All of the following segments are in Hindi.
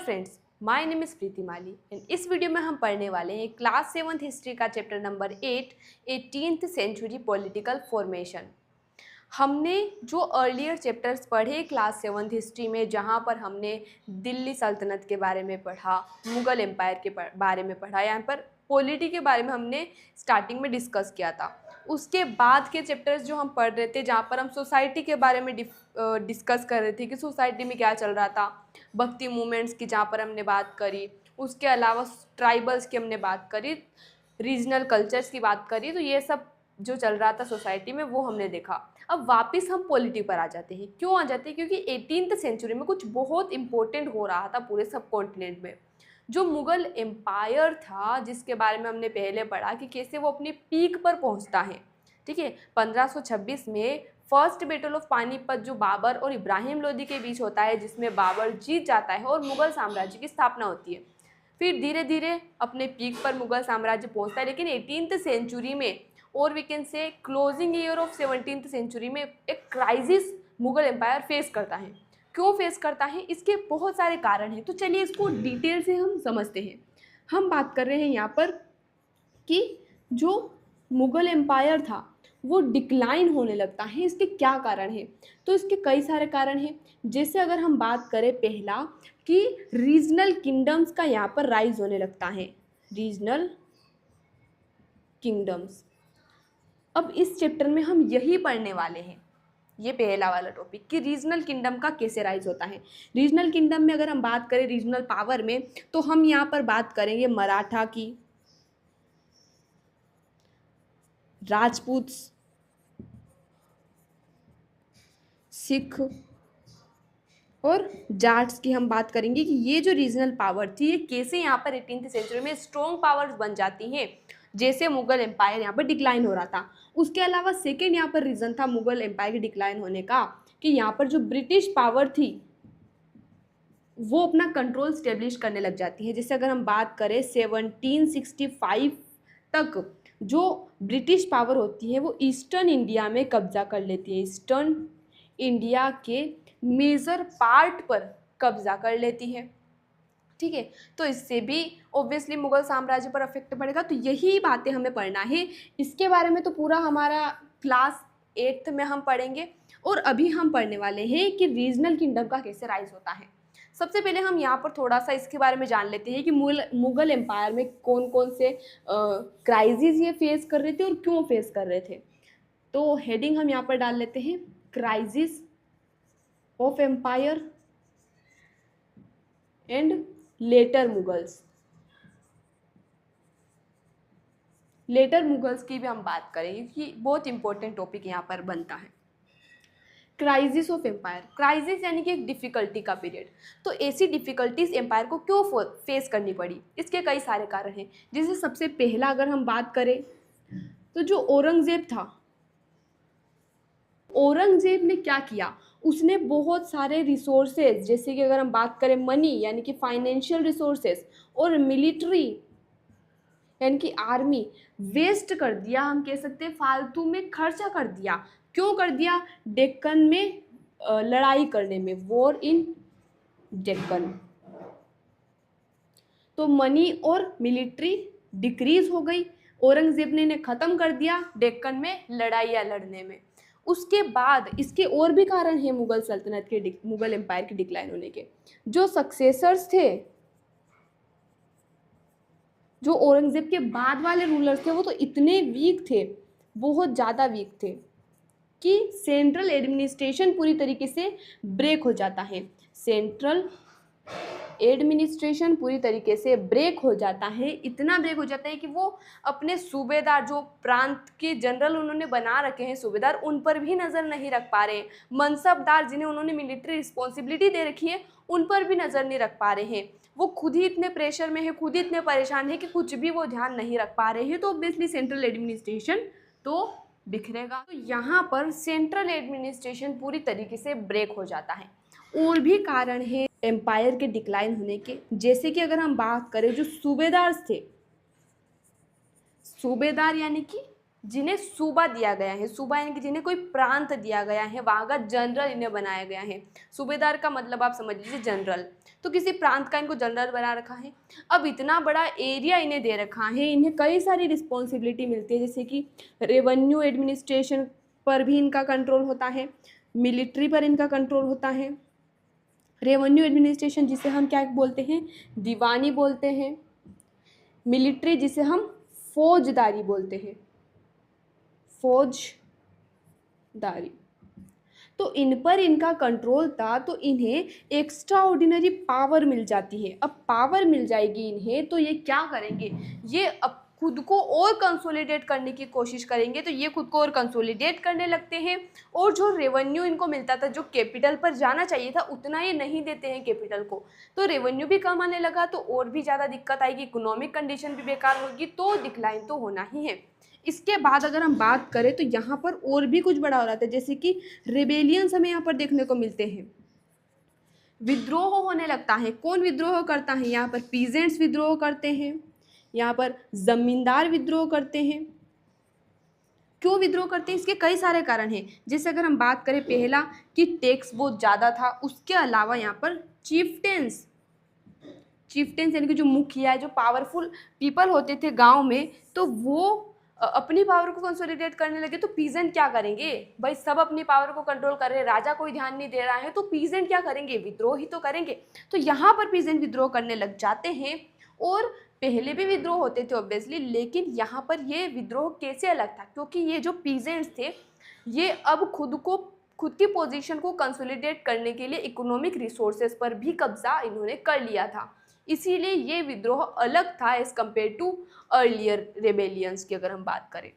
Friends, my name is Preeti Mali and इस वीडियो में हम पढ़ने वाले हैं क्लास 7th हिस्ट्री का chapter number 8 18th century political formation. हमने जो अर्लियर चैप्टर्स पढ़े क्लास 7th हिस्ट्री में, जहाँ पर हमने दिल्ली सल्तनत के बारे में पढ़ा, मुग़ल एम्पायर के बारे में पढ़ा, यहाँ पर पॉलिटी के बारे में हमने स्टार्टिंग में डिस्कस किया था। उसके बाद के चैप्टर्स जो हम पढ़ रहे थे, जहाँ पर हम सोसाइटी के बारे में डिस्कस कर रहे थे कि सोसाइटी में क्या चल रहा था, भक्ति मूवमेंट्स की जहाँ पर हमने बात करी, उसके अलावा ट्राइबल्स की हमने बात करी, रीजनल कल्चर्स की बात करी। तो ये सब जो चल रहा था सोसाइटी में वो हमने देखा। अब वापस हम पॉलिटी पर आ जाते हैं। क्यों आ जाते हैं? क्योंकि 18th सेंचुरी में कुछ बहुत इंपॉर्टेंट हो रहा था पूरे सब कॉन्टिनेंट में। जो मुग़ल एम्पायर था, जिसके बारे में हमने पहले पढ़ा कि कैसे वो अपनी पीक पर पहुंचता है, ठीक है। 1526 में फर्स्ट बैटल ऑफ पानीपत जो बाबर और इब्राहिम लोदी के बीच होता है, जिसमें बाबर जीत जाता है और मुग़ल साम्राज्य की स्थापना होती है। फिर धीरे धीरे अपने पीक पर मुग़ल साम्राज्य पहुंचता है। लेकिन 18th सेंचुरी में, और we can say closing year of 17th century में, एक क्राइसिस मुग़ल एम्पायर फेस करता है। क्यों फेस करता है? इसके बहुत सारे कारण हैं। तो चलिए इसको डिटेल से हम समझते हैं। हम बात कर रहे हैं यहाँ पर कि जो मुग़ल एम्पायर था वो डिक्लाइन होने लगता है। इसके क्या कारण है? तो इसके कई सारे कारण हैं। जैसे अगर हम बात करें पहला कि रीजनल किंगडम्स का यहाँ पर राइज होने लगता है। रीजनल किंगडम्स, अब इस चैप्टर में हम यही पढ़ने वाले हैं, ये पहला वाला टॉपिक कि रीजनल किंगडम का कैसे राइज होता है। रीजनल किंगडम में अगर हम बात करें रीजनल पावर में, तो हम यहाँ पर बात करेंगे मराठा की, राजपूत, सिख और जाट्स की हम बात करेंगे कि ये जो रीजनल पावर थी ये कैसे यहाँ पर 18th सेंचुरी में स्ट्रॉन्ग पावर्स बन जाती हैं, जैसे मुग़ल एम्पायर यहाँ पर डिक्लाइन हो रहा था। उसके अलावा सेकेंड यहाँ पर रीज़न था मुग़ल एम्पायर के डिक्लाइन होने का कि यहाँ पर जो ब्रिटिश पावर थी वो अपना कंट्रोल स्टेब्लिश करने लग जाती है। जैसे अगर हम बात करें 1765 तक जो ब्रिटिश पावर होती है वो ईस्टर्न इंडिया में कब्जा कर लेती है। ईस्टर्न इंडिया के मेजर पार्ट पर कब्जा कर लेती है, ठीक है। तो इससे भी ऑब्वियसली मुग़ल साम्राज्य पर अफेक्ट पड़ेगा। तो यही बातें हमें पढ़ना है। इसके बारे में तो पूरा हमारा क्लास 8th में हम पढ़ेंगे। और अभी हम पढ़ने वाले हैं कि रीजनल किंगडम का कैसे राइज होता है। सबसे पहले हम यहाँ पर थोड़ा सा इसके बारे में जान लेते हैं कि मुग़ल एम्पायर में कौन कौन से क्राइसिस ये फेस कर रहे थे और क्यों फेस कर रहे थे। तो हेडिंग हम यहाँ पर डाल लेते हैं, crisis of empire and later Mughals. Later Mughals की भी हम बात करेंगे कि बहुत इंपॉर्टेंट टॉपिक यहाँ पर बनता है। क्राइसिस ऑफ एम्पायर, क्राइसिस यानी कि एक डिफ़िकल्टी का पीरियड। तो ऐसी डिफ़िकल्टीज एम्पायर को क्यों फेस करनी पड़ी? इसके कई सारे कारण हैं। जैसे सबसे पहला अगर हम बात करें तो जो औरंगजेब था, औरंगजेब ने क्या किया, उसने बहुत सारे रिसोर्सेज, जैसे कि अगर हम बात करें मनी यानी कि फाइनेंशियल रिसोर्सेज और मिलिट्री यानी कि आर्मी, वेस्ट कर दिया। हम कह सकते हैं फालतू में खर्चा कर दिया। क्यों कर दिया? डेक्कन में लड़ाई करने में, वॉर इन डेक्कन। तो मनी और मिलिट्री डिक्रीज हो गई। औरंगजेब ने इन्हें ख़त्म कर दिया डेक्कन में लड़ाइयाँ लड़ने में। उसके बाद इसके और भी कारण हैं मुग़ल सल्तनत के, मुग़ल एम्पायर के डिक्लाइन होने के। जो सक्सेसर्स थे, जो औरंगजेब के बाद वाले रूलर्स थे, वो तो इतने वीक थे, बहुत ज़्यादा वीक थे कि सेंट्रल एडमिनिस्ट्रेशन पूरी तरीके से ब्रेक हो जाता है। सेंट्रल एडमिनिस्ट्रेशन पूरी तरीके से ब्रेक हो जाता है। इतना ब्रेक हो जाता है कि वो अपने सूबेदार, जो प्रांत के जनरल उन्होंने बना रखे हैं सूबेदार, उन पर भी नज़र नहीं रख पा रहे हैं। मनसबदार, जिन्हें उन्होंने मिलिट्री रिस्पॉन्सिबिलिटी दे रखी है, उन पर भी नज़र नहीं रख पा रहे हैं। वो खुद ही इतने प्रेशर में है, खुद ही इतने परेशान है कि कुछ भी वो ध्यान नहीं रख पा रहे हैं। तो ऑब्वियसली सेंट्रल एडमिनिस्ट्रेशन तो बिखरेगा। तो यहाँ पर सेंट्रल एडमिनिस्ट्रेशन पूरी तरीके से ब्रेक हो जाता है। और भी कारण है एम्पायर के डिक्लाइन होने के। जैसे कि अगर हम बात करें जो सूबेदार थे, सूबेदार यानी कि जिन्हें सूबा दिया गया है, सूबा यानी कि जिन्हें कोई प्रांत दिया गया है, वहाँ का जनरल इन्हें बनाया गया है। सूबेदार का मतलब आप समझ लीजिए जनरल, तो किसी प्रांत का इनको जनरल बना रखा है। अब इतना बड़ा एरिया इन्हें दे रखा है, इन्हें कई सारी रिस्पॉन्सिबिलिटी मिलती है, जैसे कि रेवेन्यू एडमिनिस्ट्रेशन पर भी इनका कंट्रोल होता है, मिलिट्री पर इनका कंट्रोल होता है। रेवेन्यू एडमिनिस्ट्रेशन जिसे हम क्या बोलते हैं, दीवानी बोलते हैं। मिलिट्री जिसे हम फौजदारी बोलते हैं, फौजदारी। तो इन पर इनका कंट्रोल था, तो इन्हें एक्स्ट्रा ऑर्डिनरी पावर मिल जाती है। अब पावर मिल जाएगी इन्हें, तो ये क्या करेंगे, ये अब खुद को और कंसोलिडेट करने की कोशिश करेंगे। तो ये खुद को और कंसोलिडेट करने लगते हैं, और जो रेवेन्यू इनको मिलता था, जो कैपिटल पर जाना चाहिए था, उतना ये नहीं देते हैं कैपिटल को। तो रेवेन्यू भी कम आने लगा, तो और भी ज़्यादा दिक्कत आएगी, इकोनॉमिक कंडीशन भी बेकार होगी, तो डिक्लाइन तो होना ही है। इसके बाद अगर हम बात करें तो यहाँ पर और भी कुछ बड़ा हो रहा था, जैसे कि रेबेलियंस हमें यहाँ पर देखने को मिलते हैं। विद्रोह होने लगता है। कौन विद्रोह करता है, यहाँ पर पीजेंट्स विद्रोह करते हैं, यहाँ पर जमींदार विद्रोह करते हैं। क्यों विद्रोह करते हैं, इसके कई सारे कारण हैं। जैसे अगर हम बात करें, पहला कि टैक्स बहुत ज़्यादा था, उसके अलावा यहाँ पर चीफ्टेंस यानी कि जो मुखिया, जो पावरफुल पीपल होते थे गांव में, तो वो अपनी पावर को कंसोलिडेट करने लगे। तो पीजेंट क्या करेंगे भाई, सब अपनी पावर को कंट्रोल कर रहे हैं, राजा कोई ध्यान नहीं दे रहा है, तो पीजेंट क्या करेंगे, विद्रोह ही तो करेंगे। तो यहाँ पर पीजेंट विद्रोह करने लग जाते हैं, और पहले भी विद्रोह होते थे ऑब्वियसली, लेकिन यहाँ पर ये विद्रोह कैसे अलग था, क्योंकि ये जो पीजेंट्स थे, ये अब खुद की पोजीशन को कंसोलिडेट करने के लिए इकोनॉमिक रिसोर्सेज पर भी कब्जा इन्होंने कर लिया था। इसीलिए ये विद्रोह अलग था as compare to earlier rebellions की। अगर हम बात करें,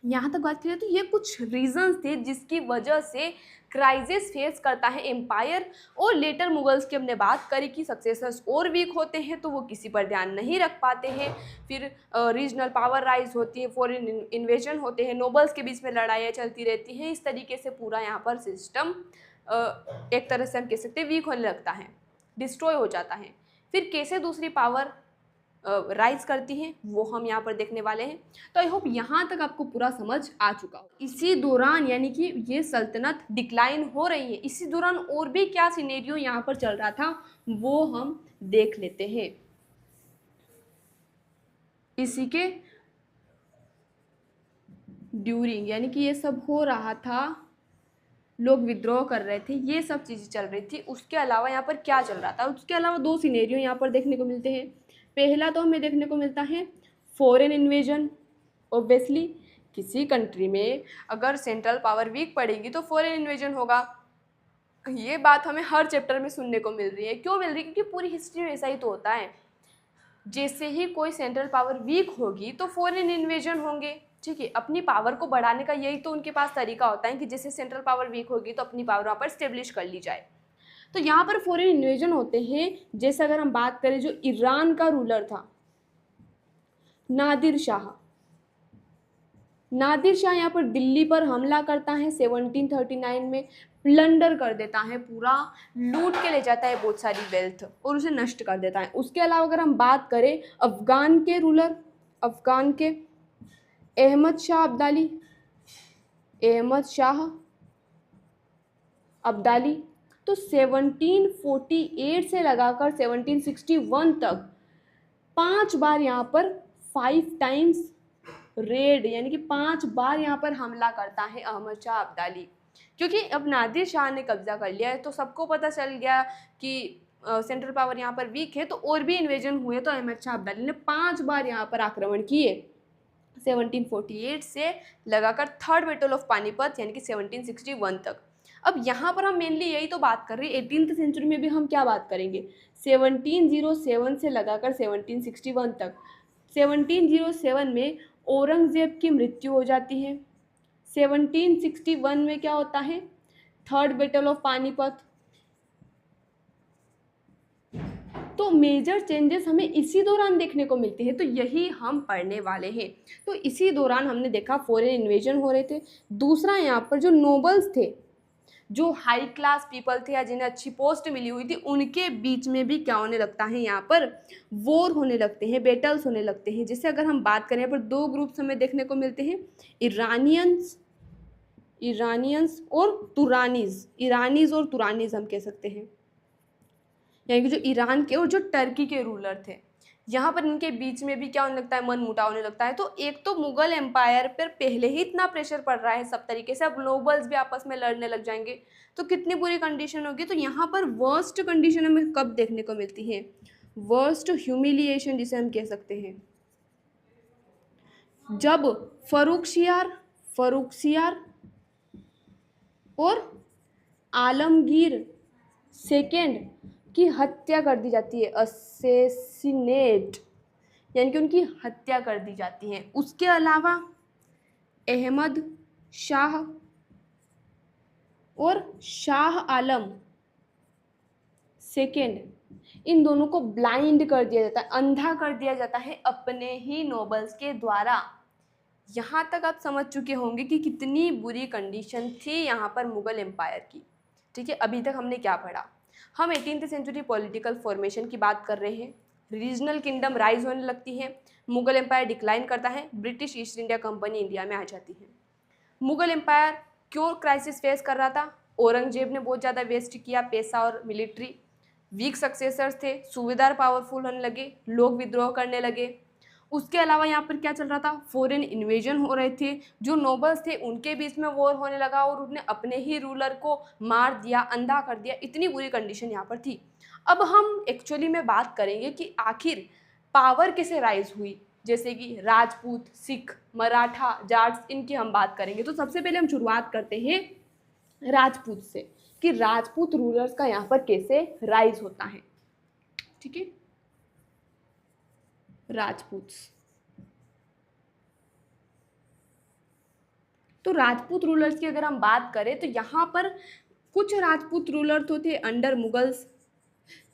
यहाँ तक बात करें, तो ये कुछ रीजंस थे जिसकी वजह से क्राइसिस फेस करता है एम्पायर। और लेटर मुगल्स की हमने बात करी कि सक्सेसर्स और वीक होते हैं, तो वो किसी पर ध्यान नहीं रख पाते हैं, फिर रीजनल पावर राइज होती है, फॉरेन इन्वेजन होते हैं, नोबल्स के बीच में लड़ाइयाँ चलती रहती हैं। इस तरीके से पूरा यहाँ पर सिस्टम एक तरह से हम कह सकते हैं वीक होने लगता है, डिस्ट्रॉय हो जाता है। फिर कैसे दूसरी पावर राइज करती हैं, वो हम यहाँ पर देखने वाले हैं। तो आई होप यहाँ तक आपको पूरा समझ आ चुका हो। इसी दौरान यानी कि ये सल्तनत डिक्लाइन हो रही है, इसी दौरान और भी क्या सिनेरियो यहाँ पर चल रहा था, वो हम देख लेते हैं। इसी के ड्यूरिंग यानी कि ये सब हो रहा था, लोग विद्रोह कर रहे थे, ये सब चीज़ें चल रही थी। उसके अलावा यहाँ पर क्या चल रहा था, उसके अलावा दो सिनेरियो यहाँ पर देखने को मिलते हैं। पहला तो हमें देखने को मिलता है फॉरेन इन्वेजन। ऑब्वियसली किसी कंट्री में अगर सेंट्रल पावर वीक पड़ेगी तो फॉरेन इन्वेजन होगा। ये बात हमें हर चैप्टर में सुनने को मिल रही है। क्यों मिल रही है, क्योंकि पूरी हिस्ट्री में ऐसा ही तो होता है। जैसे ही कोई सेंट्रल पावर वीक होगी तो फॉरेन इन्वेजन होंगे, ठीक है। अपनी पावर को बढ़ाने का यही तो उनके पास तरीका होता है कि जैसे सेंट्रल पावर वीक होगी तो अपनी पावर वहाँ पर स्टेब्लिश कर ली जाए। तो यहाँ पर फॉरेन इन्वेजन होते हैं। जैसे अगर हम बात करें, जो ईरान का रूलर था नादिर शाह यहाँ पर दिल्ली पर हमला करता है 1739 में, प्लंडर कर देता है, पूरा लूट के ले जाता है बहुत सारी वेल्थ और उसे नष्ट कर देता है। उसके अलावा अगर हम बात करें अफगान के रूलर, अफगान के अहमद शाह अब्दाली, तो 1748 से लगाकर 1761 तक 5 बार यहाँ पर 5 टाइम्स रेड यानी कि 5 बार यहाँ पर हमला करता है अहमद शाह अब्दाली। क्योंकि अब नादिर शाह ने कब्जा कर लिया है, तो सबको पता चल गया कि सेंट्रल पावर यहाँ पर वीक है, तो और भी इन्वेजन हुए। तो अहमद शाह अब्दाली ने 5 बार यहाँ पर आक्रमण किए 1748 से लगाकर थर्ड बैटल ऑफ पानीपत यानी कि 1761 तक। अब यहाँ पर हम मेनली यही तो बात कर रहे हैं। 18th सेंचुरी में भी हम क्या बात करेंगे, 1707 से लगाकर 1761 तक। 1707 में औरंगजेब की मृत्यु हो जाती है। 1761 में क्या होता है, थर्ड बैटल ऑफ पानीपत। तो मेजर चेंजेस हमें इसी दौरान देखने को मिलते हैं, तो यही हम पढ़ने वाले हैं। तो इसी दौरान हमने देखा फॉरेन इन्वेजन हो रहे थे। दूसरा यहाँ पर जो नोबल्स थे, जो हाई क्लास पीपल थे या जिन्हें अच्छी पोस्ट मिली हुई थी, उनके बीच में भी क्या होने लगता है, यहाँ पर वॉर होने लगते हैं, बैटल्स होने लगते हैं। जैसे अगर हम बात करें, यहाँ पर दो ग्रुप्स हमें देखने को मिलते हैं, ईरानियंस और ईरानीज और तुरानीज हम कह सकते हैं, यानी कि जो ईरान के और जो टर्की के रूलर थे, यहाँ पर इनके बीच में भी क्या होने लगता है, मन मुटाव होने लगता है। तो एक तो मुगल एम्पायर पर पहले ही इतना प्रेशर पड़ रहा है सब तरीके से, अब नोबल्स भी आपस में लड़ने लग जाएंगे तो कितनी बुरी कंडीशन होगी। तो यहाँ पर वर्स्ट कंडीशन हमें कब देखने को मिलती है, वर्स्ट ह्यूमिलिएशन जिसे हम कह सकते हैं, जब फर्रुखसियार और आलमगीर सेकेंड की हत्या कर दी जाती है, असेसिनेट, यानी कि उनकी हत्या कर दी जाती है। उसके अलावा अहमद शाह और शाह आलम सेकेंड, इन दोनों को ब्लाइंड कर दिया जाता है, अंधा कर दिया जाता है अपने ही नोबल्स के द्वारा। यहाँ तक आप समझ चुके होंगे कि कितनी बुरी कंडीशन थी यहाँ पर मुगल एम्पायर की। ठीक है, अभी तक हमने क्या पढ़ा, हम 18th सेंचुरी पॉलिटिकल फॉर्मेशन की बात कर रहे हैं। रीजनल किंगडम राइज होने लगती है, मुगल एम्पायर डिक्लाइन करता है, British east India company India में आ जाती है। मुगल एम्पायर क्यों क्राइसिस फेस कर रहा था, औरंगजेब ने बहुत ज़्यादा वेस्ट किया पैसा और मिलिट्री, वीक सक्सेसर्स थे, सूबेदार पावरफुल होने लगे, लोग विद्रोह करने लगे। उसके अलावा यहाँ पर क्या चल रहा था, फॉरेन इन्वेजन हो रहे थे, जो नोबल्स थे उनके बीच में वॉर होने लगा और उन्होंने अपने ही रूलर को मार दिया, अंधा कर दिया। इतनी बुरी कंडीशन यहाँ पर थी। अब हम एक्चुअली में बात करेंगे कि आखिर पावर कैसे राइज हुई, जैसे कि राजपूत, सिख, मराठा, जाट्स, इनकी हम बात करेंगे। तो सबसे पहले हम शुरुआत करते हैं राजपूत से, कि राजपूत रूलर्स का यहाँ पर कैसे राइज होता है। ठीक है, राजपूत, तो राजपूत रूलर्स की अगर हम बात करें तो यहाँ पर कुछ राजपूत रूलर तो थे अंडर मुगल्स,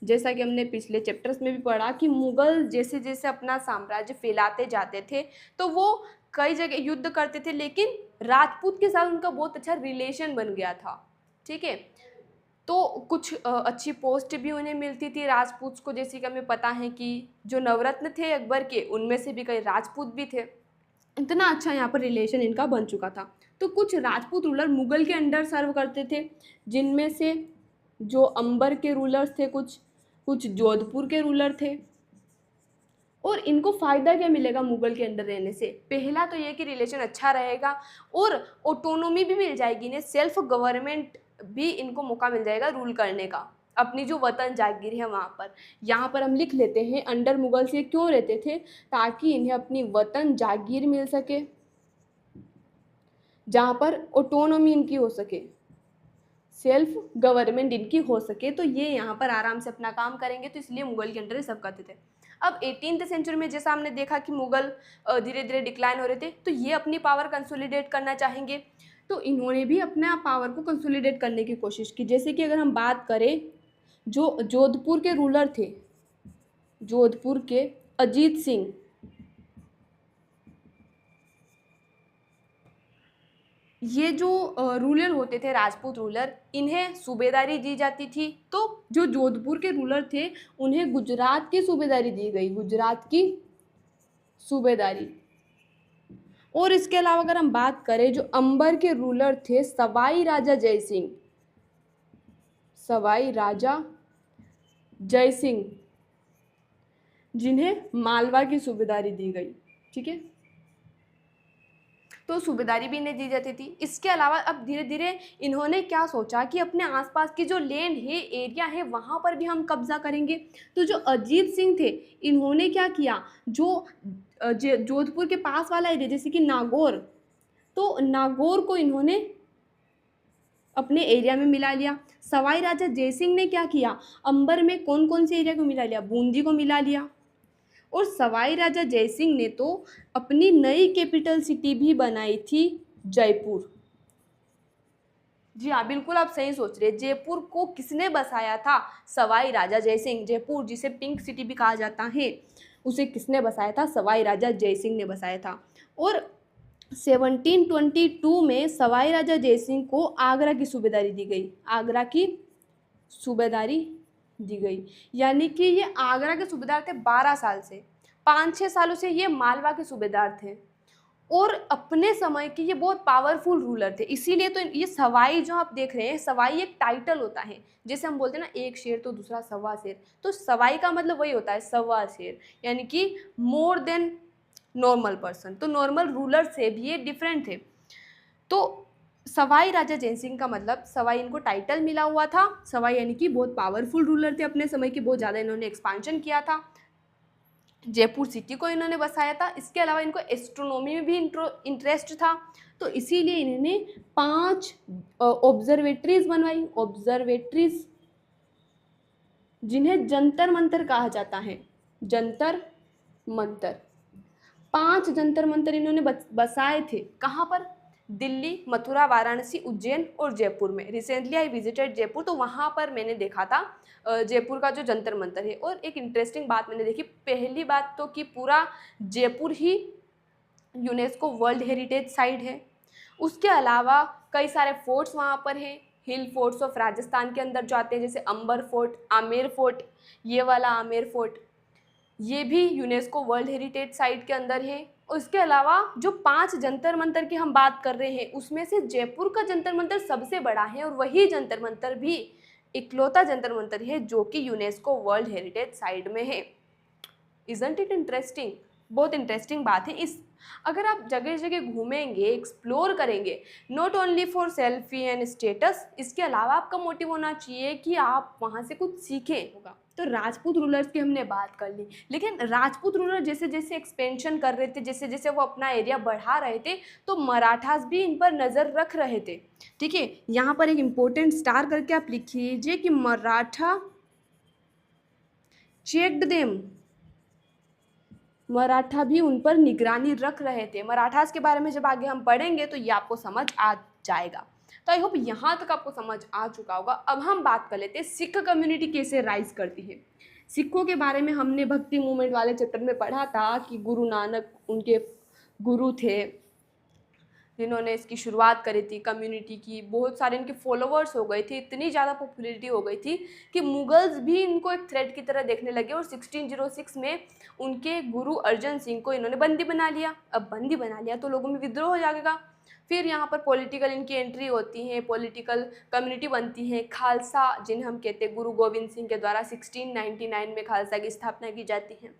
जैसा कि हमने पिछले चैप्टर्स में भी पढ़ा कि मुगल जैसे जैसे अपना साम्राज्य फैलाते जाते थे तो वो कई जगह युद्ध करते थे, लेकिन राजपूत के साथ उनका बहुत अच्छा रिलेशन बन गया था। ठीक है, तो कुछ अच्छी पोस्ट भी उन्हें मिलती थी राजपूत को, जैसे कि हमें पता है कि जो नवरत्न थे अकबर के, उनमें से भी कई राजपूत भी थे। इतना अच्छा यहाँ पर रिलेशन इनका बन चुका था। तो कुछ राजपूत रूलर मुगल के अंडर सर्व करते थे, जिनमें से जो अंबर के रूलर्स थे, कुछ जोधपुर के रूलर थे। और इनको फ़ायदा क्या मिलेगा मुगल के अंडर रहने से, पहला तो ये कि रिलेशन अच्छा रहेगा और ऑटोनोमी भी मिल जाएगी इन्हें, सेल्फ गवर्नमेंट भी इनको मौका मिल जाएगा रूल करने का, अपनी जो वतन जागीर है वहाँ पर। यहाँ पर हम लिख लेते हैं अंडर मुगल से क्यों रहते थे, ताकि इन्हें अपनी वतन जागीर मिल सके, जहाँ पर ऑटोनोमी इनकी हो सके, सेल्फ गवर्नमेंट इनकी हो सके, तो ये यहाँ पर आराम से अपना काम करेंगे। तो इसलिए मुगल के अंडर सब करते थे। अब 18th सेंचुरी में जैसा हमने देखा कि मुगल धीरे धीरे डिक्लाइन हो रहे थे, तो ये अपनी पावर कंसोलिडेट करना चाहेंगे, तो इन्होंने भी अपने पावर को कंसोलिडेट करने की कोशिश की। जैसे कि अगर हम बात करें, जो जोधपुर के रूलर थे, जोधपुर के अजीत सिंह, ये जो रूलर होते थे राजपूत रूलर, इन्हें सूबेदारी दी जाती थी। तो जो जोधपुर के रूलर थे उन्हें गुजरात की सूबेदारी दी गई, गुजरात की सूबेदारी। और इसके अलावा अगर हम बात करें, जो अंबर के रूलर थे सवाई राजा जयसिंह, सवाई राजा जयसिंह, जिन्हें मालवा की सूबेदारी दी गई। ठीक है, तो सूबेदारी भी इन्हें दी जाती थी। इसके अलावा अब धीरे धीरे इन्होंने क्या सोचा कि अपने आसपास की जो लैंड है, एरिया है, वहाँ पर भी हम कब्जा करेंगे। तो जो अजीत सिंह थे, इन्होंने क्या किया, जो जोधपुर के पास वाला एरिया जैसे कि नागौर, तो नागौर को इन्होंने अपने एरिया में मिला लिया। सवाई राजा जयसिंह ने क्या किया, अंबर में कौन कौन से एरिया को मिला लिया, बूंदी को मिला लिया। और सवाई राजा जयसिंह ने तो अपनी नई कैपिटल सिटी भी बनाई थी, जयपुर। जी हाँ, बिल्कुल आप सही सोच रहे हैं। जयपुर को किसने बसाया था, सवाई राजा जयसिंह। जयपुर जिसे पिंक सिटी भी कहा जाता है, उसे किसने बसाया था, सवाई राजा जयसिंह ने बसाया था। और 1722 में सवाई राजा जयसिंह को आगरा की सूबेदारी दी गई, आगरा की सूबेदारी दी गई। यानी कि ये आगरा के सूबेदार थे 12 साल से, 5-6 सालों से ये मालवा के सूबेदार थे और अपने समय के ये बहुत पावरफुल रूलर थे। इसीलिए तो ये सवाई जो आप देख रहे हैं, सवाई एक टाइटल होता है, जैसे हम बोलते हैं ना एक शेर तो दूसरा सवा शेर, तो सवाई का मतलब वही होता है सवा शेर, यानी कि मोर देन नॉर्मल पर्सन। तो नॉर्मल रूलर से भी ये डिफरेंट थे। तो सवाई राजा जयसिंह का मतलब सवाई इनको टाइटल मिला हुआ था, सवाई यानी कि बहुत पावरफुल रूलर थे अपने समय के, बहुत ज़्यादा इन्होंने एक्सपांशन किया था, जयपुर सिटी को इन्होंने बसाया था। इसके अलावा इनको एस्ट्रोनॉमी में भी इंटरेस्ट था, तो इसीलिए इन्होंने 5 ऑब्जर्वेटरीज बनवाई, ऑब्जर्वेटरीज जिन्हें जंतर मंतर कहा जाता है, जंतर मंतर। 5 जंतर मंतर इन्होंने बसाए थे। कहाँ पर? दिल्ली, मथुरा, वाराणसी, उज्जैन और जयपुर में। रिसेंटली आई विजिटेड जयपुर, तो वहाँ पर मैंने देखा था जयपुर का जो जंतर मंतर है। और एक इंटरेस्टिंग बात मैंने देखी, पहली बात तो कि पूरा जयपुर ही यूनेस्को वर्ल्ड हेरिटेज साइट है। उसके अलावा कई सारे फोर्ट्स वहाँ पर हैं, हिल फोर्ट्स ऑफ राजस्थान के अंदर जो आते हैं, जैसे अंबर फोर्ट, आमेर फोर्ट, ये वाला आमेर फोर्ट, ये भी यूनेस्को वर्ल्ड हेरिटेज साइट के अंदर है। उसके अलावा जो 5 जंतर मंतर की हम बात कर रहे हैं, उसमें से जयपुर का जंतर मंतर सबसे बड़ा है और वही जंतर मंतर भी इकलौता जंतर मंतर है जो कि यूनेस्को वर्ल्ड हेरिटेज साइट में है। Isn't it interesting? बहुत इंटरेस्टिंग बात है। इस अगर आप जगह जगह घूमेंगे, एक्सप्लोर करेंगे, not only for selfie and status, इसके अलावा आपका मोटिव होना चाहिए कि आप वहाँ से कुछ सीखें होगा। तो राजपूत रूलर्स की हमने बात कर ली, लेकिन राजपूत रूलर जैसे जैसे एक्सपेंशन कर रहे थे, जैसे जैसे वो अपना एरिया बढ़ा रहे थे, तो मराठास भी इन पर नज़र रख रहे थे। ठीक है, यहाँ पर एक इम्पोर्टेंट स्टार करके आप लिख लीजिए कि मराठा चेक्ड देम, मराठा भी उन पर निगरानी रख रहे थे। मराठास के बारे में जब आगे हम पढ़ेंगे तो ये आपको समझ आ जाएगा। तो आई होप यहाँ तक आपको समझ आ चुका होगा। अब हम बात कर लेते हैं सिख कम्युनिटी कैसे राइज करती है। सिखों के बारे में हमने भक्ति मूवमेंट वाले चैप्टर में पढ़ा था कि गुरु नानक उनके गुरु थे जिन्होंने इसकी शुरुआत करी थी कम्युनिटी की। बहुत सारे इनके फॉलोवर्स हो गए थे, इतनी ज़्यादा पॉपुलैरिटी हो गई थी कि मुगल्स भी इनको एक थ्रेट की तरह देखने लगे और 1606 में उनके गुरु अर्जन सिंह को इन्होंने बंदी बना लिया। अब बंदी बना लिया तो लोगों में विद्रोह हो जाएगा। फिर यहाँ पर पॉलिटिकल इनकी एंट्री होती है, पॉलिटिकल कम्युनिटी बनती है, खालसा जिन्हें हम कहते हैं, गुरु गोविंद सिंह के द्वारा 1699 में खालसा की स्थापना की जाती है।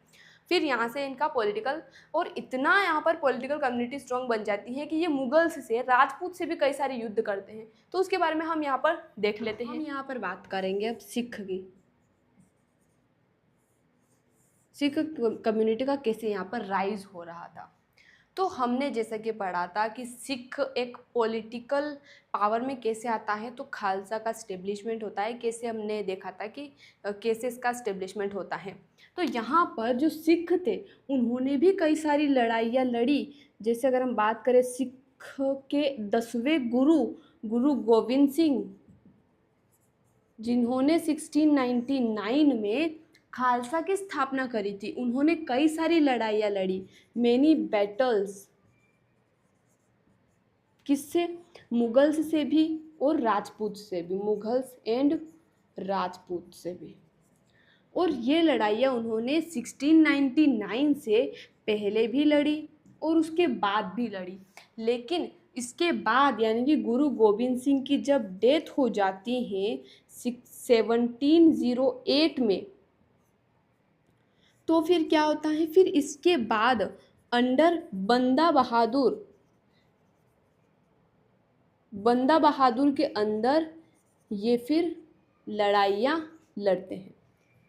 फिर यहाँ से इनका पॉलिटिकल, और इतना यहाँ पर पॉलिटिकल कम्युनिटी स्ट्रॉन्ग बन जाती है कि ये मुगल्स से, राजपूत से भी कई सारे युद्ध करते हैं। तो उसके बारे में हम यहाँ पर देख लेते हैं। हम यहाँ पर बात करेंगे अब सिख की, सिख कम्युनिटी का कैसे यहाँ पर राइज हो रहा था। तो हमने जैसा कि पढ़ा था कि सिख एक पॉलिटिकल पावर में कैसे आता है, तो खालसा का स्टेब्लिशमेंट होता है। कैसे हमने देखा था कि कैसे इसका स्टेब्लिशमेंट होता है। तो यहाँ पर जो सिख थे उन्होंने भी कई सारी लड़ाइयाँ लड़ी। जैसे अगर हम बात करें सिख के 10वें गुरु, गुरु गोविंद सिंह, जिन्होंने 1699 में खालसा की स्थापना करी थी, उन्होंने कई सारी लड़ाइयाँ लड़ी, मैनी बैटल्स। किससे? मुगल्स से भी और राजपूत से भी, मुगल्स एंड राजपूत से भी। और ये लड़ाइयाँ उन्होंने 1699 से पहले भी लड़ी और उसके बाद भी लड़ी। लेकिन इसके बाद यानी कि गुरु गोविंद सिंह की जब डेथ हो जाती है 1708 में, तो फिर क्या होता है, फिर इसके बाद अंडर बंदा बहादुर के अंदर ये फिर लड़ाइयाँ लड़ते हैं।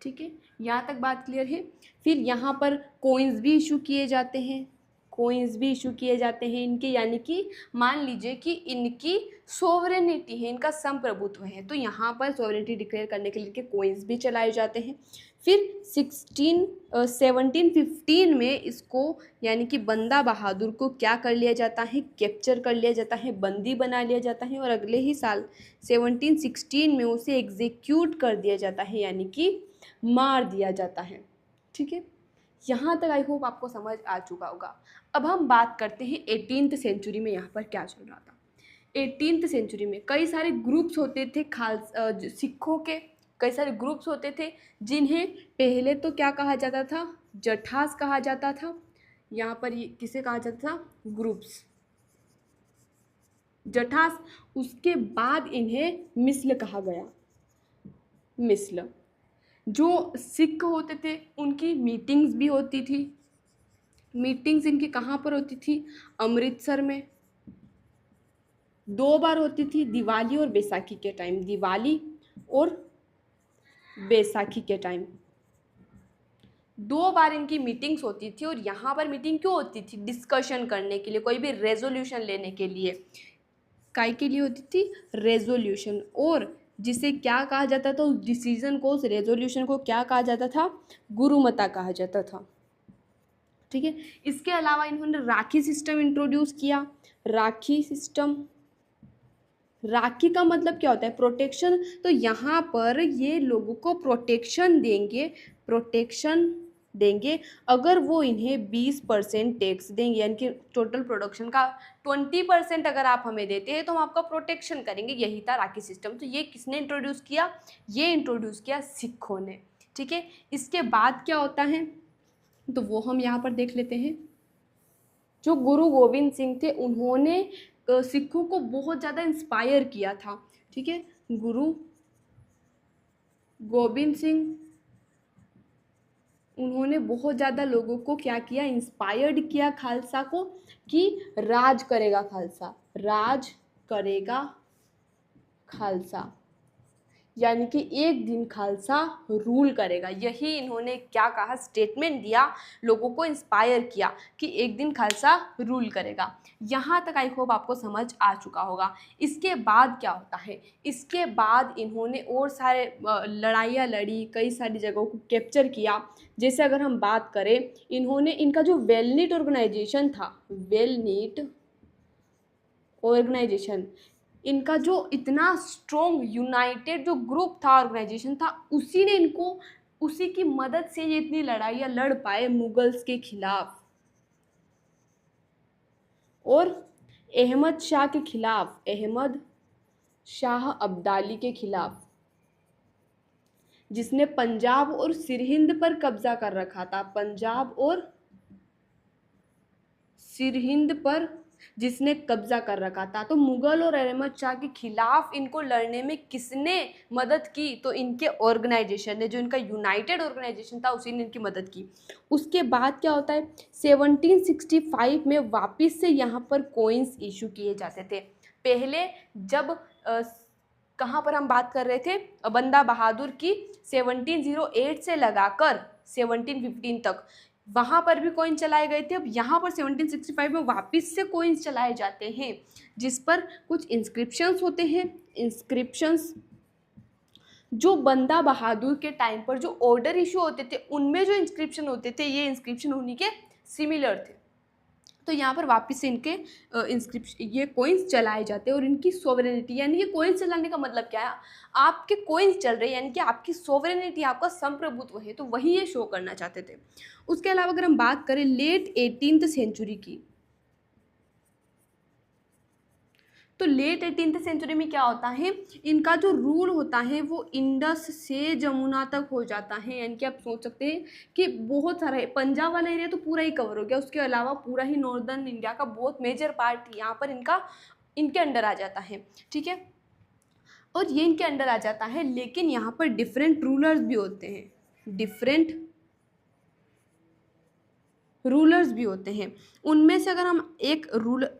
ठीक है, यहाँ तक बात क्लियर है। फिर यहाँ पर कॉइन्स भी इशू किए जाते हैं, कॉइन्स भी इशू किए जाते हैं इनके, यानी कि मान लीजिए कि इनकी सोवरेनिटी है, इनका संप्रभुत्व है, तो यहाँ पर सोवरेनिटी डिक्लेयर करने के लिए इनके कॉइन्स भी चलाए जाते हैं। फिर 1715 में इसको यानी कि बंदा बहादुर को क्या कर लिया जाता है, कैप्चर कर लिया जाता है, बंदी बना लिया जाता है और अगले ही साल 1716 में उसे एग्जीक्यूट कर दिया जाता है, यानी कि मार दिया जाता है। ठीक है, यहाँ तक आई होप आपको समझ आ चुका होगा। अब हम बात करते हैं 18th सेंचुरी में यहाँ पर क्या चल रहा था। 18th सेंचुरी में कई सारे ग्रुप्स होते थे सिखों के, कई सारे ग्रुप्स होते थे जिन्हें पहले तो क्या कहा जाता था, जठास कहा जाता था। यहाँ पर ये किसे कहा जाता था, ग्रुप्स, जठास। उसके बाद इन्हें मिस्ल कहा गया, मिस्ल। जो सिख होते थे उनकी मीटिंग्स भी होती थी। मीटिंग्स इनकी कहाँ पर होती थी, अमृतसर में। 2 बार होती थी, दिवाली और बैसाखी के टाइम, दिवाली और बैसाखी के टाइम 2 बार इनकी मीटिंग्स होती थी। और यहाँ पर मीटिंग क्यों होती थी, डिस्कशन करने के लिए, कोई भी रेजोल्यूशन लेने के लिए। काय के लिए होती थी, रेजोल्यूशन। और जिसे क्या कहा जाता था, उस डिसीजन को, उस रेजोल्यूशन को क्या कहा जाता था, गुरुमता कहा जाता था। ठीक है। इसके अलावा इन्होंने राखी सिस्टम इंट्रोड्यूस किया। राखी सिस्टम, राखी का मतलब क्या होता है, प्रोटेक्शन। तो यहाँ पर ये लोगों को प्रोटेक्शन देंगे, प्रोटेक्शन देंगे अगर वो इन्हें 20% टैक्स देंगे, यानी कि टोटल प्रोडक्शन का 20% अगर आप हमें देते हैं तो हम आपका प्रोटेक्शन करेंगे। यही था राखी सिस्टम। तो ये किसने इंट्रोड्यूस किया, ये इंट्रोड्यूस किया सिखों ने। ठीक है। इसके बाद क्या होता है तो वो हम यहाँ पर देख लेते हैं। जो गुरु गोविंद सिंह थे उन्होंने सिखों को बहुत ज़्यादा इंस्पायर किया था। ठीक है। गुरु गोविंद सिंह, उन्होंने बहुत ज़्यादा लोगों को क्या किया, इंस्पायर्ड किया खालसा को, कि राज करेगा खालसा, राज करेगा खालसा, यानी कि एक दिन खालसा रूल करेगा। यही इन्होंने क्या कहा, स्टेटमेंट दिया, लोगों को इंस्पायर किया कि एक दिन खालसा रूल करेगा। यहाँ तक आई होप आपको समझ आ चुका होगा। इसके बाद क्या होता है, इसके बाद इन्होंने और सारे लड़ाइयाँ लड़ी, कई सारी जगहों को कैप्चर किया। जैसे अगर हम बात करें, इन्होंने इनका जो वेलनीट ऑर्गेनाइजेशन था, वेलनीट ऑर्गेनाइजेशन, इनका जो इतना स्ट्रॉन्ग यूनाइटेड जो ग्रुप था, ऑर्गेनाइजेशन था, उसी ने इनको, उसी की मदद से ये इतनी लड़ाइयाँ लड़ पाए मुगल्स के खिलाफ और अहमद शाह के खिलाफ, अहमद शाह अब्दाली के खिलाफ, जिसने पंजाब और सिरहिंद पर कब्जा कर रखा था। पंजाब और सिरहिंद पर जिसने कब्जा कर रखा था। तो मुगल और अहमद शाह के खिलाफ इनको लड़ने में किसने मदद की, तो इनके ऑर्गेनाइजेशन ने, जो इनका यूनाइटेड ऑर्गेनाइजेशन था, उसी ने इनकी मदद की। उसके बाद क्या होता है, 1765 में वापस से यहाँ पर कॉइन्स इशू किए जाते थे। पहले जब कहाँ पर हम बात कर रहे थे, बंदा बहादुर की 1708 से लगाकर 1715 तक वहाँ पर भी कॉइन चलाए गए थे। अब यहाँ पर 1765 में वापस से कॉइन्स चलाए जाते हैं, जिस पर कुछ इंस्क्रिप्शंस होते हैं। इंस्क्रिप्शंस जो बंदा बहादुर के टाइम पर जो ऑर्डर इशू होते थे, उनमें जो इंस्क्रिप्शन होते थे, ये इंस्क्रिप्शन उन्हीं के सिमिलर थे। तो यहाँ पर वापस से इनके इंस्क्रिप्शन, ये कॉइन्स चलाए जाते हैं। और इनकी सोवरेनिटी, यानी ये कॉइन्स चलाने का मतलब क्या है, आपके कॉइन्स चल रहे हैं, यानी कि आपकी सोवरेनिटी, आपका संप्रभुत्व है, तो वही ये शो करना चाहते थे। उसके अलावा अगर हम बात करें लेट 18th सेंचुरी की, तो लेट 18th सेंचुरी में क्या होता है, इनका जो रूल होता है वो इंडस से जमुना तक हो जाता है। यानी कि आप सोच सकते हैं कि बहुत सारा है, पंजाब वाला एरिया तो पूरा ही कवर हो गया, उसके अलावा पूरा ही नॉर्दर्न इंडिया का बहुत मेजर पार्ट यहाँ पर इनका, इनके अंडर आ जाता है। ठीक है। और ये इनके अंडर आ जाता है, लेकिन यहाँ पर डिफरेंट रूलर्स भी होते हैं, डिफरेंट रूलर्स भी होते हैं। उनमें से अगर हम एक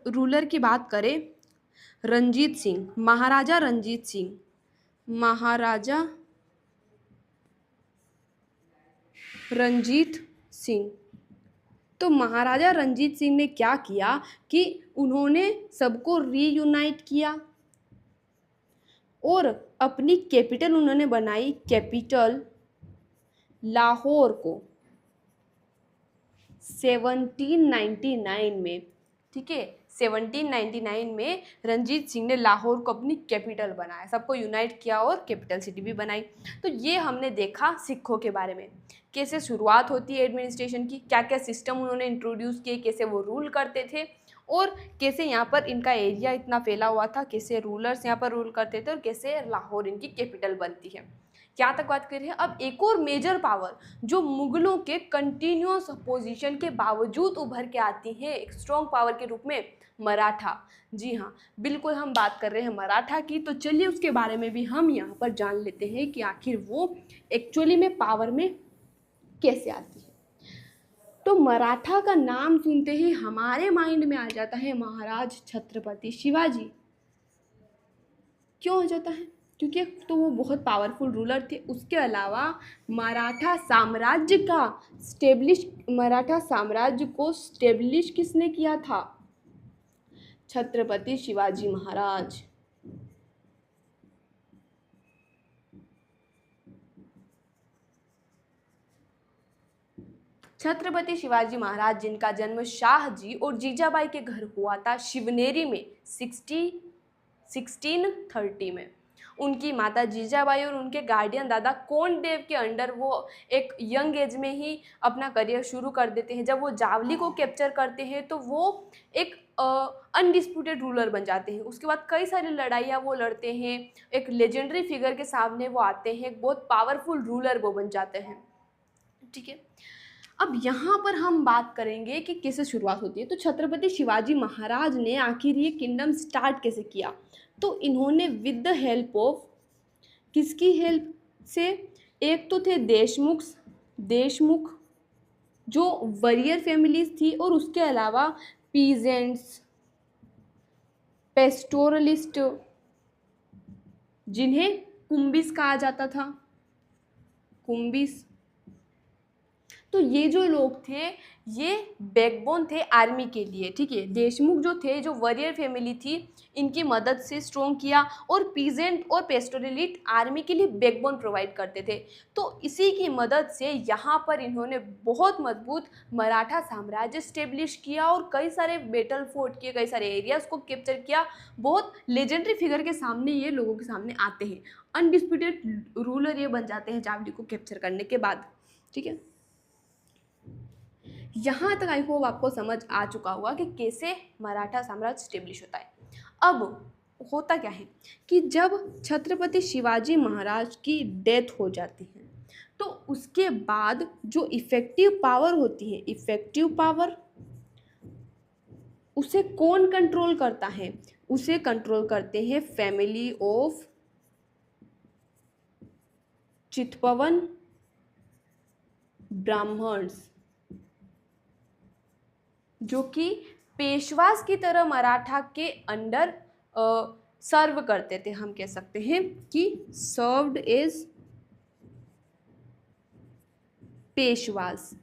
रूलर की बात करें, रंजीत सिंह, महाराजा रंजीत सिंह, महाराजा रंजीत सिंह। तो महाराजा रंजीत सिंह ने क्या किया कि उन्होंने सबको रीयूनाइट किया और अपनी कैपिटल उन्होंने बनाई, कैपिटल लाहौर को 1799 में। ठीक है। 1799 में रंजीत सिंह ने लाहौर को अपनी कैपिटल बनाया, सबको यूनाइट किया और कैपिटल सिटी भी बनाई। तो ये हमने देखा सिखों के बारे में। कैसे शुरुआत होती है एडमिनिस्ट्रेशन की, क्या क्या सिस्टम उन्होंने इंट्रोड्यूस किए, कैसे वो रूल करते थे और कैसे यहाँ पर इनका एरिया इतना फैला हुआ था, कैसे रूलर्स यहाँ पर रूल करते थे और कैसे लाहौर इनकी कैपिटल बनती है। यहाँ तक बात करें। अब एक और मेजर पावर जो मुगलों के कंटिन्यूस अपोजिशन के बावजूद उभर के आती है एक स्ट्रॉन्ग पावर के रूप में, मराठा। जी हाँ, बिल्कुल हम बात कर रहे हैं मराठा की। तो चलिए उसके बारे में भी हम यहाँ पर जान लेते हैं कि आखिर वो एक्चुअली में पावर में कैसे आती है। तो मराठा का नाम सुनते ही हमारे माइंड में आ जाता है महाराज छत्रपति शिवाजी। क्यों हो जाता है? क्योंकि तो वो बहुत पावरफुल रूलर थे। उसके अलावा मराठा साम्राज्य को स्टेब्लिश किसने किया था? छत्रपति शिवाजी महाराज। छत्रपति शिवाजी महाराज जिनका जन्म शाहजी और जीजाबाई के घर हुआ था शिवनेरी में 1630 में। उनकी माता जीजाबाई और उनके गार्डियन दादा कोंडदेव के अंडर वो एक यंग एज में ही अपना करियर शुरू कर देते हैं। जब वो जावली को कैप्चर करते हैं तो वो एक अनडिस्प्यूटेड रूलर बन जाते हैं। उसके बाद कई सारी लड़ाइयाँ वो लड़ते हैं, एक लेजेंडरी फिगर के सामने वो आते हैं, एक बहुत पावरफुल रूलर वो बन जाते हैं। ठीक है, अब यहाँ पर हम बात करेंगे कि कैसे शुरुआत होती है। तो छत्रपति शिवाजी महाराज ने आखिर ये किंगडम स्टार्ट कैसे किया? तो इन्होंने विद द हेल्प ऑफ, किसकी हेल्प से? एक तो थे देशमुख जो वॉरियर फैमिलीज थी, और उसके अलावा पीजेंट्स, पेस्टोरलिस्ट जिन्हें कुंबिस कहा जाता था, कुंबिस। तो ये जो लोग थे ये बैकबोन थे आर्मी के लिए। ठीक है, देशमुख जो थे, जो वॉरियर फैमिली थी, इनकी मदद से स्ट्रॉन्ग किया, और पीजेंट और पेस्टोरलिस्ट आर्मी के लिए बैकबोन प्रोवाइड करते थे। तो इसी की मदद से यहाँ पर इन्होंने बहुत मजबूत मराठा साम्राज्य स्टेब्लिश किया और कई सारे बैटल फोर्ट किए, कई सारे एरियाज को कैप्चर किया। बहुत लेजेंडरी फिगर के सामने ये लोगों के सामने आते हैं, अनडिस्प्यूटेड रूलर ये बन जाते हैं जावली को कैप्चर करने के बाद। ठीक है, यहाँ तक आई होप आपको समझ आ चुका होगा कि कैसे मराठा साम्राज्य स्टेब्लिश होता है। अब होता क्या है कि जब छत्रपति शिवाजी महाराज की डेथ हो जाती है तो उसके बाद जो इफेक्टिव पावर होती है, इफेक्टिव पावर उसे कौन कंट्रोल करता है? उसे कंट्रोल करते हैं फैमिली ऑफ चितपवन ब्राह्मण्स, जो कि पेशवास की तरह मराठा के अंडर सर्व करते थे। हम कह सकते हैं कि सर्व्ड एज पेशवास।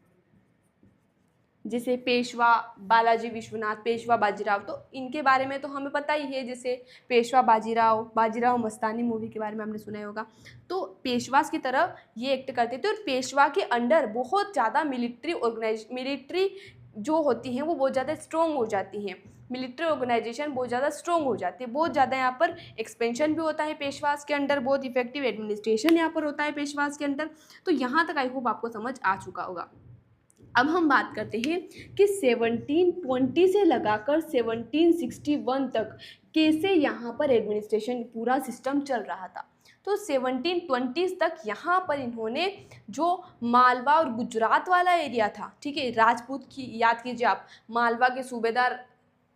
जैसे पेशवा बालाजी विश्वनाथ, पेशवा बाजीराव, तो इनके बारे में तो हमें पता ही है। जैसे पेशवा बाजीराव मस्तानी मूवी के बारे में हमने सुना ही होगा। तो पेशवास की तरह ये एक्ट करते थे और पेशवा के अंडर बहुत ज़्यादा मिलिट्री जो होती हैं वो बहुत ज़्यादा स्ट्रॉन्ग हो जाती हैं। मिलिट्री ऑर्गेनाइजेशन बहुत ज़्यादा स्ट्रॉन्ग हो जाती है, बहुत ज़्यादा यहाँ पर एक्सपेंशन भी होता है पेशवास के अंडर, बहुत इफेक्टिव एडमिनिस्ट्रेशन यहाँ पर होता है पेशवास के अंडर। तो यहाँ तक आई होप आपको समझ आ चुका होगा। अब हम बात करते हैं कि 1720 से लगाकर 1761 तक कैसे यहाँ पर एडमिनिस्ट्रेशन पूरा सिस्टम चल रहा था। तो 1720 तक यहाँ पर इन्होंने जो मालवा और गुजरात वाला एरिया था, ठीक है, राजपूत की याद कीजिए आप, मालवा के सूबेदार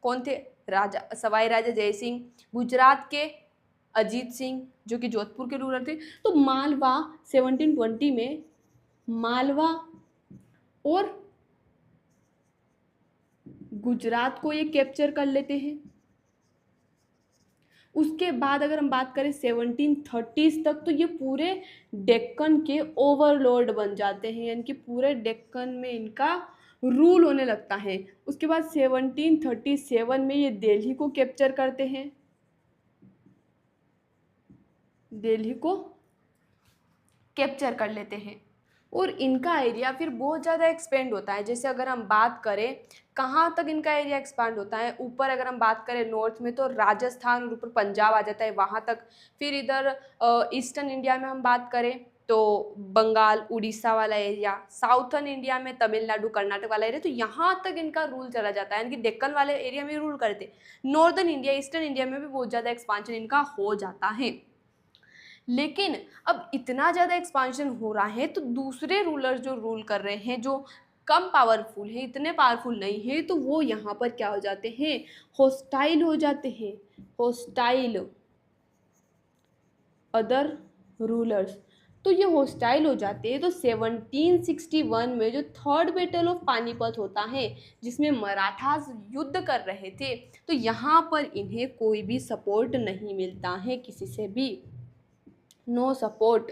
कौन थे? राजा सवाई राजा जय सिंह। गुजरात के अजीत सिंह जो कि जोधपुर के रूलर थे। तो मालवा 1720 में मालवा और गुजरात को ये कैप्चर कर लेते हैं। उसके बाद अगर हम बात करें 1730s तक, तो ये पूरे डेक्कन के ओवरलॉर्ड बन जाते हैं, यानी कि पूरे डेक्कन में इनका रूल होने लगता है। उसके बाद 1737 में ये दिल्ली को कैप्चर करते हैं, दिल्ली को कैप्चर कर लेते हैं और इनका एरिया फिर बहुत ज़्यादा एक्सपेंड होता है। जैसे अगर हम बात करें कहाँ तक इनका एरिया एक्सपांड होता है, ऊपर अगर हम बात करें नॉर्थ में तो राजस्थान और ऊपर पंजाब आ जाता है वहाँ तक। फिर इधर ईस्टर्न इंडिया में हम बात करें तो बंगाल उड़ीसा वाला एरिया, साउथर्न इंडिया में तमिलनाडु कर्नाटक वाला एरिया, तो यहाँ तक इनका रूल चला जाता है, यानी कि डेक्कन वाले एरिया में रूल करते। नॉर्दर्न इंडिया, ईस्टर्न इंडिया में भी बहुत ज़्यादा एक्सपांशन इनका हो जाता है। लेकिन अब इतना ज़्यादा एक्सपांशन हो रहा है तो दूसरे रूलर जो रूल कर रहे हैं, जो कम पावरफुल हैं, इतने पावरफुल नहीं है, तो वो यहाँ पर क्या हो जाते हैं, हॉस्टाइल हो जाते हैं, हॉस्टाइल अदर रूलर्स। तो ये हॉस्टाइल हो जाते हैं। तो 1761 में जो थर्ड बैटल ऑफ पानीपत होता है, जिसमें मराठास युद्ध कर रहे थे, तो यहाँ पर इन्हें कोई भी सपोर्ट नहीं मिलता है, किसी से भी नो सपोर्ट।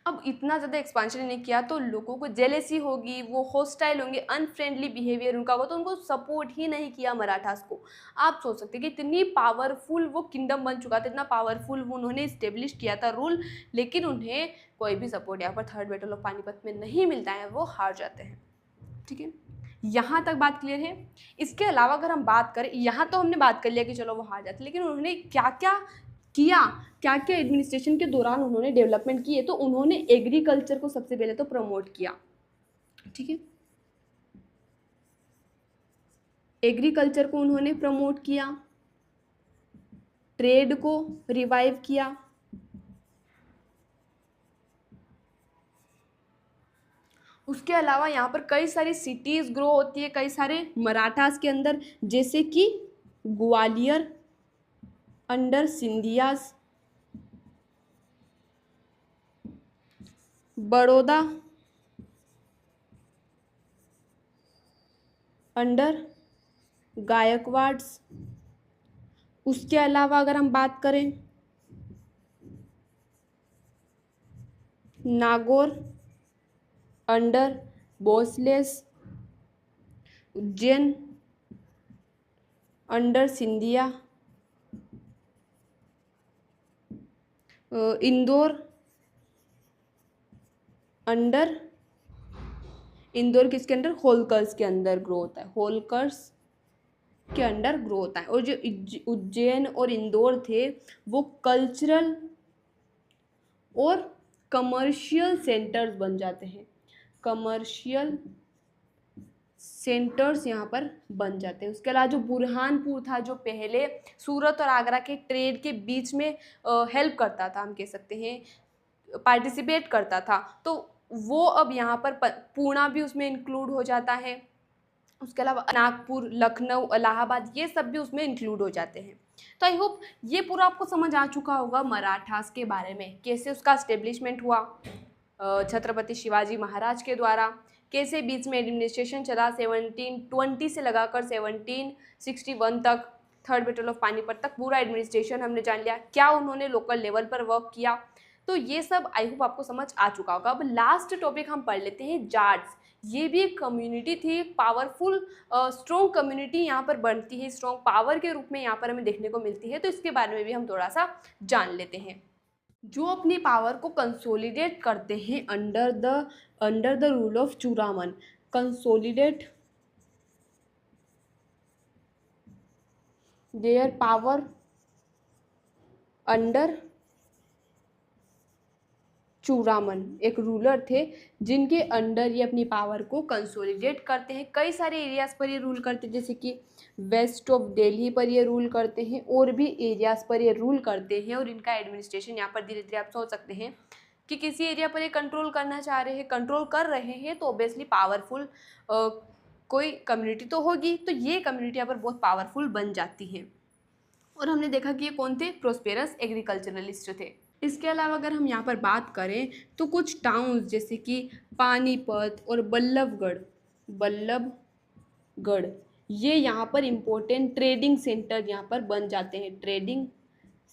अब इतना ज़्यादा एक्सपांशन इन्हें किया तो लोगों को जेलेसी होगी, वो हॉस्टाइल होंगे, अनफ्रेंडली बिहेवियर उनका होगा, तो उनको सपोर्ट ही नहीं किया मराठास को। आप सोच सकते हैं कि इतनी पावरफुल वो किंगडम बन चुका था, इतना पावरफुल वो उन्होंने इस्टेब्लिश किया था रूल, लेकिन उन्हें कोई भी सपोर्ट यहाँ पर थर्ड बैटल ऑफ पानीपत में नहीं मिलता है, वो हार जाते हैं। ठीक है, यहाँ तक बात क्लियर है। इसके अलावा अगर हम बात करें, यहाँ तो हमने बात कर लिया कि चलो वो हार जाते, लेकिन उन्होंने क्या क्या किया, क्या क्या एडमिनिस्ट्रेशन के दौरान उन्होंने डेवलपमेंट किए, तो उन्होंने एग्रीकल्चर को सबसे पहले तो प्रमोट किया। ठीक है, एग्रीकल्चर को उन्होंने प्रमोट किया, ट्रेड को रिवाइव किया, उसके अलावा यहाँ पर कई सारी सिटीज़ ग्रो होती है कई सारे मराठास के अंदर, जैसे कि ग्वालियर अंडर सिंधियास, बड़ौदा अंडर गायकवाड्स। उसके अलावा अगर हम बात करें Nagaur under Bhonsles, Ujjain under Scindia, Indore under, Indore किसके अंडर, होलकर्स के अंदर ग्रो होता है, होलकर्स के अंडर ग्रो होता है। और जो उज्जैन और इंदौर थे वो कल्चरल और कमर्शियल सेंटर्स बन जाते हैं, कमर्शियल सेंटर्स यहाँ पर बन जाते हैं। उसके अलावा जो बुरहानपुर था, जो पहले सूरत और आगरा के ट्रेड के बीच में हेल्प करता था, हम कह सकते हैं पार्टिसिपेट करता था, तो वो अब यहाँ पर पूना भी उसमें इंक्लूड हो जाता है। उसके अलावा नागपुर, लखनऊ, इलाहाबाद, ये सब भी उसमें इंक्लूड हो जाते हैं। तो आई होप ये पूरा आपको समझ आ चुका होगा मराठास के बारे में, कैसे उसका एस्टेब्लिशमेंट हुआ छत्रपति शिवाजी महाराज के द्वारा, कैसे बीच में एडमिनिस्ट्रेशन चला 1720 से लगाकर 1761 तक, थर्ड बैटल ऑफ पानीपत तक पूरा एडमिनिस्ट्रेशन हमने जान लिया, क्या उन्होंने लोकल लेवल पर वर्क किया। तो ये सब आई होप आपको समझ आ चुका होगा। अब लास्ट टॉपिक हम पढ़ लेते हैं, जाट्स। ये भी एक कम्युनिटी थी, एक पावरफुल स्ट्रॉन्ग कम्युनिटी यहाँ पर बनती है, स्ट्रॉन्ग पावर के रूप में यहाँ पर हमें देखने को मिलती है। तो इसके बारे में भी हम थोड़ा सा जान लेते हैं। जो अपनी पावर को कंसोलिडेट करते हैं under the rule of Chudaman, consolidate their power under Chudaman, एक रूलर थे जिनके अंडर ये अपनी पावर को कंसोलिडेट करते हैं। कई सारे एरियाज़ पर ये रूल करते हैं, जैसे कि वेस्ट ऑफ दिल्ली पर ये रूल करते हैं, और भी एरियाज़ पर ये रूल करते हैं। और इनका एडमिनिस्ट्रेशन यहाँ पर धीरे धीरे आप सोच सकते हैं कि किसी एरिया पर ये कंट्रोल करना चाह रहे हैं, कंट्रोल कर रहे हैं, तो ऑब्वियसली पावरफुल कोई कम्युनिटी तो होगी, तो ये कम्युनिटी यहाँ पर बहुत पावरफुल बन जाती है। और हमने देखा कि ये कौन थे, प्रोस्पेरस एग्रीकल्चरलिस्ट थे। इसके अलावा अगर हम यहाँ पर बात करें तो कुछ टाउन्स जैसे कि पानीपत और बल्लभगढ़, ये यहाँ पर इम्पोर्टेंट ट्रेडिंग सेंटर यहाँ पर बन जाते हैं, ट्रेडिंग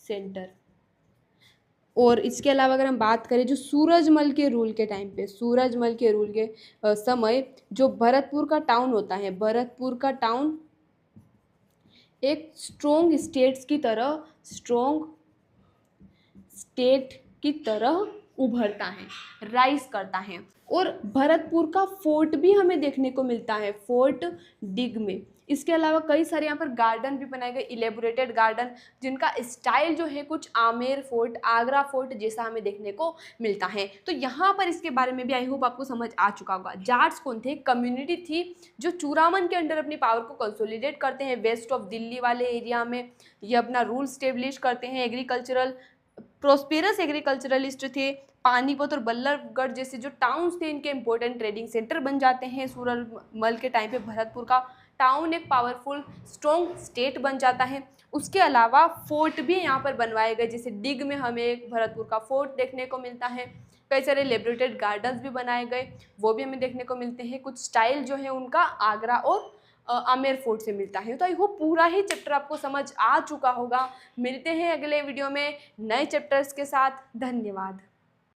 सेंटर। और इसके अलावा अगर हम बात करें जो सूरजमल के रूल के टाइम पे, सूरजमल के रूल के समय जो भरतपुर का टाउन होता है, भरतपुर का टाउन एक स्ट्रॉन्ग स्टेट की तरह उभरता है, राइज करता है। और भरतपुर का फोर्ट भी हमें देखने को मिलता है, फोर्ट डिग में, इसके अलावा कई सारे यहाँ पर गार्डन भी बनाए गए, इलेबोरेटेड गार्डन, जिनका स्टाइल जो है कुछ आमेर फोर्ट, आगरा फोर्ट जैसा हमें देखने को मिलता है। तो यहाँ पर इसके बारे में भी आई होप आपको समझ आ चुका होगा। जाट्स कौन थे? कम्युनिटी थी जो चूरामन के अंडर अपनी पावर को कंसोलिडेट करते हैं वेस्ट ऑफ दिल्ली वाले एरिया में। ये अपना रूल स्टेब्लिश करते हैं। एग्रीकल्चरल प्रोस्पेरस एग्रीकल्चरलिस्ट थे। पानीपत और बल्लभगढ़ जैसे जो टाउन्स थे इनके इंपॉर्टेंट ट्रेडिंग सेंटर बन जाते हैं। सूरजमल के टाइम पे भरतपुर का टाउन एक पावरफुल स्ट्रॉन्ग स्टेट बन जाता है। उसके अलावा फोर्ट भी यहाँ पर बनवाए गए, जैसे डिग में हमें एक भरतपुर का फोर्ट देखने को मिलता है। कई सारे लेबोरेटेड गार्डन्स भी बनाए गए, वो भी हमें देखने को मिलते हैं। कुछ स्टाइल जो है उनका आगरा और आमेर फोर्ट से मिलता है। तो आई होप पूरा ही चैप्टर आपको समझ आ चुका होगा। मिलते हैं अगले वीडियो में नए चैप्टर्स के साथ। धन्यवाद।